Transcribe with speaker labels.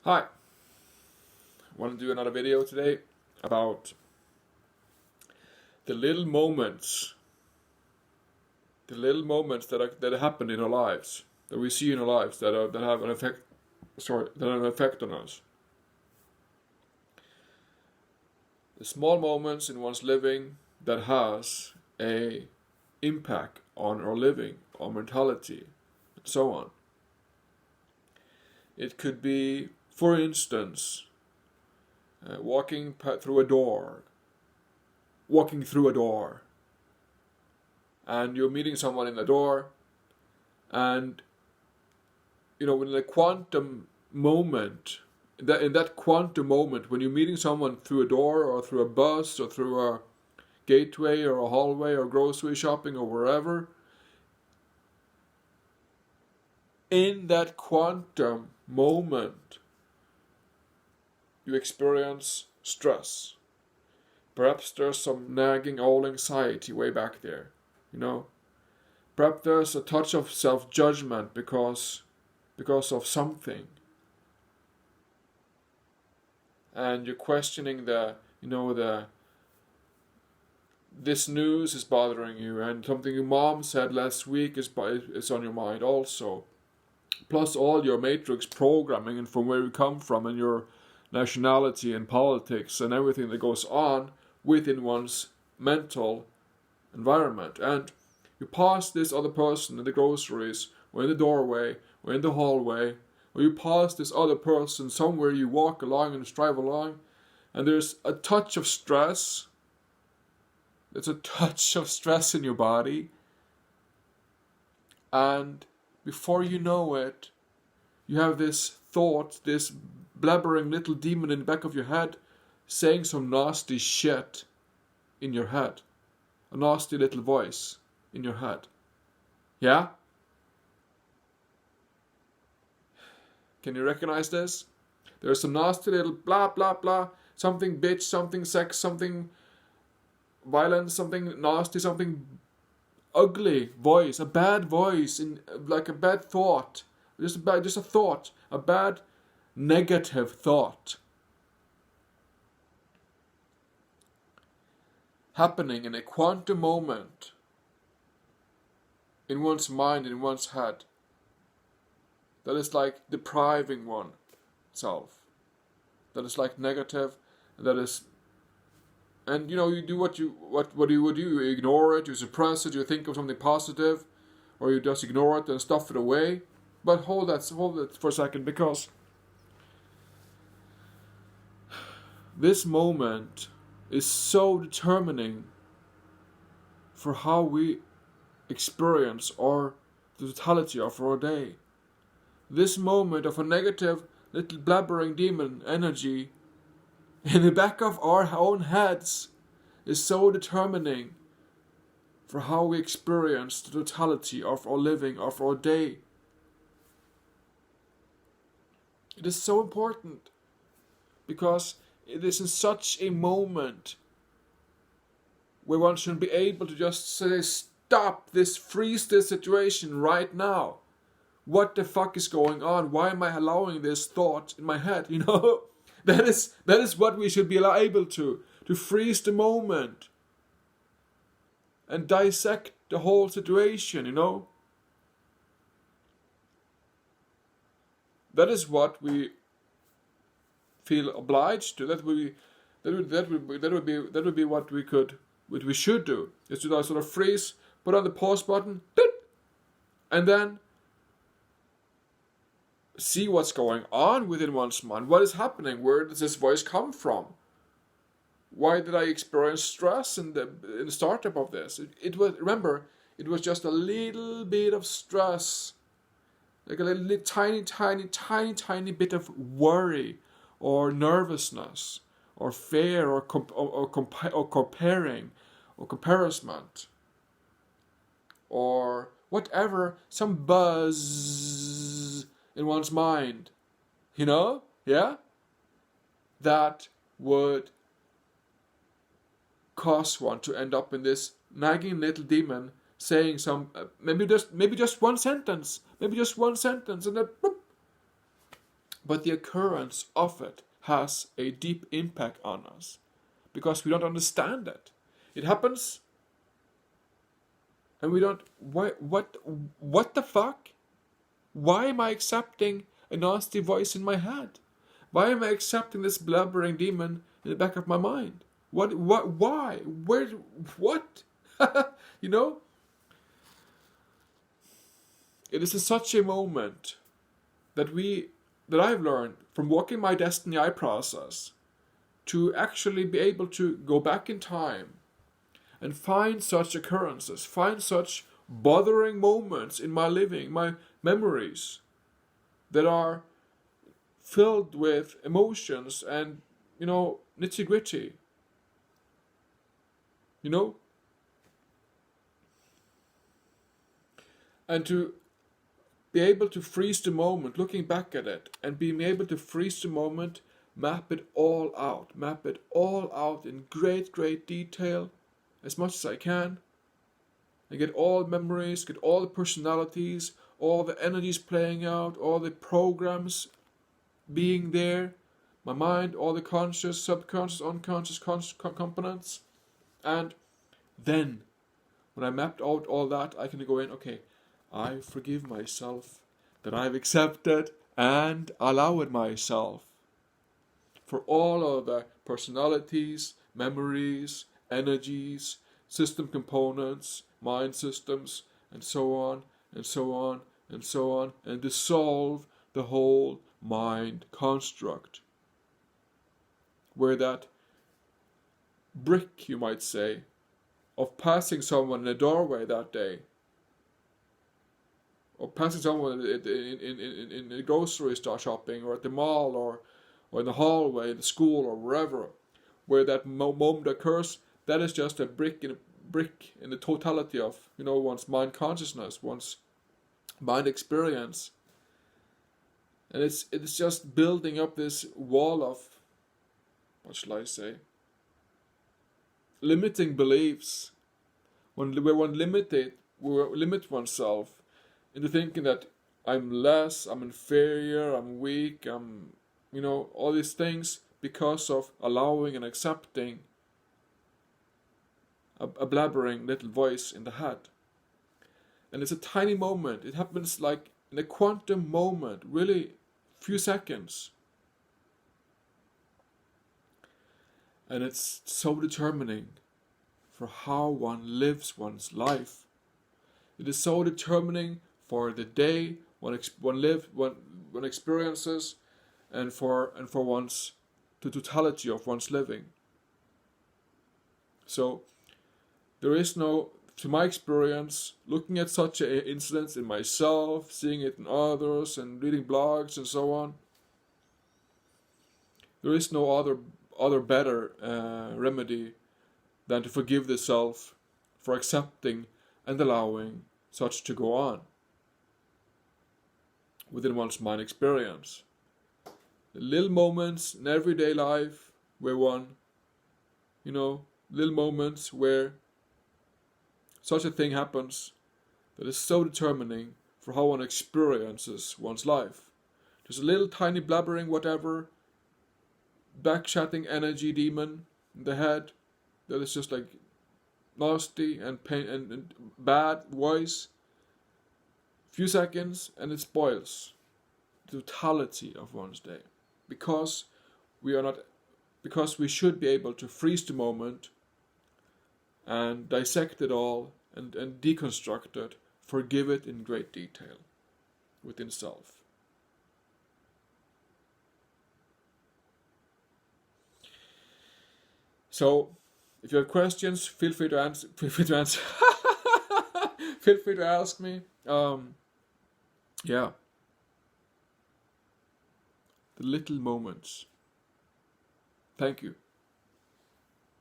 Speaker 1: Hi, I want to do another video today about the little moments that happen in our lives, that we see in our lives that have an effect, that have an effect on us. The small moments in one's living that has a impact on our living, our mentality, and so on. It could be, for instance, walking through a door, and you're meeting someone in the door, and in the quantum moment, in that quantum moment, when you're meeting someone through a door or through a bus or through a gateway or a hallway or grocery shopping or wherever, in that quantum moment, you experience stress. Perhaps there's some nagging old anxiety way back there, Perhaps there's a touch of self-judgment because of something. And you're questioning this news is bothering you, and something your mom said last week is on your mind also. Plus all your matrix programming and from where you come from and your nationality and politics and everything that goes on within one's mental environment. And you pass this other person in the groceries or in the doorway or in the hallway, or you pass this other person somewhere, you walk along and drive along, and there's a touch of stress. There's a touch of stress in your body, and before you know it, you have this thought, this blabbering little demon in the back of your head saying some nasty shit in your head. A nasty little voice in your head. Yeah? Can you recognize this? There's some nasty little blah blah blah, something bitch, something sex, something violence, something nasty, something ugly voice, a bad voice, like a bad thought, just a thought, a bad negative thought happening in a quantum moment in one's mind, in one's head, that is like depriving oneself, that is like negative, that is. And you do what you do. You ignore it, you suppress it, you think of something positive, or you just ignore it and stuff it away. But hold that for a second, because this moment is so determining for how we experience the totality of our day. This moment of a negative little blabbering demon energy in the back of our own heads is so determining for how we experience the totality of our living, of our day. It is so important, because it is in such a moment where one should be able to just say, stop this, freeze this situation right now. What the fuck is going on? Why am I allowing this thought in my head? That is what we should be able to freeze the moment and dissect the whole situation, That is what we feel obliged to. That would be what we should do. Is to sort of freeze, put on the pause button, and then see what's going on within one's mind. What is happening? Where does this voice come from? Why did I experience stress in the startup of this? It was just a little bit of stress, like a little tiny bit of worry or nervousness or fear or comparing or comparison or whatever, some buzz in one's mind, yeah, that would cause one to end up in this nagging little demon saying some maybe just one sentence, and then But the occurrence of it has a deep impact on us because we don't understand it. It happens and we don't, what the fuck? Why am I accepting a nasty voice in my head? Why am I accepting this blabbering demon in the back of my mind? Why? Where, what? You know? It is in such a moment that I've learned from walking my destiny I process to actually be able to go back in time and find such occurrences, find such bothering moments in my living, my memories that are filled with emotions and, nitty gritty. And to be able to freeze the moment, looking back at it, and being able to freeze the moment, map it all out in great, great detail, as much as I can, and get all memories, get all the personalities, all the energies playing out, all the programs being there, my mind, all the conscious, subconscious, unconscious components, and then, when I mapped out all that, I can go in, okay, I forgive myself that I've accepted and allowed myself for all of the personalities, memories, energies, system components, mind systems, and so on, and so on, and so on, and dissolve the whole mind construct. Where that brick, you might say, of passing someone in a doorway that day, or passing someone in a grocery store shopping, or at the mall, or in the hallway, in the school, or wherever, where that moment occurs, that is just a brick in the totality of, one's mind consciousness, one's mind experience. And it's just building up this wall of, what shall I say, limiting beliefs, where one limit oneself into thinking that I'm less, I'm inferior, I'm weak, I'm, all these things, because of allowing and accepting a blabbering little voice in the head. And it's a tiny moment. It happens like in a quantum moment, really few seconds. And it's so determining for how one lives one's life. It is so determining for the day one experiences, and for one's the totality of one's living. So there is no, to my experience, looking at such incidents in myself, seeing it in others, and reading blogs and so on, there is no other better remedy than to forgive the self for accepting and allowing such to go on within one's mind experience. The little moments in everyday life where one, little moments where such a thing happens that is so determining for how one experiences one's life. There's a little tiny blabbering whatever, back-chatting energy demon in the head that is just like nasty and pain and bad voice. Few seconds and it spoils the totality of one's day, because we should be able to freeze the moment and dissect it all and deconstruct it, forgive it in great detail within self. So, if you have questions, feel free to answer. Feel free to ask me. Yeah. The little moments. Thank you.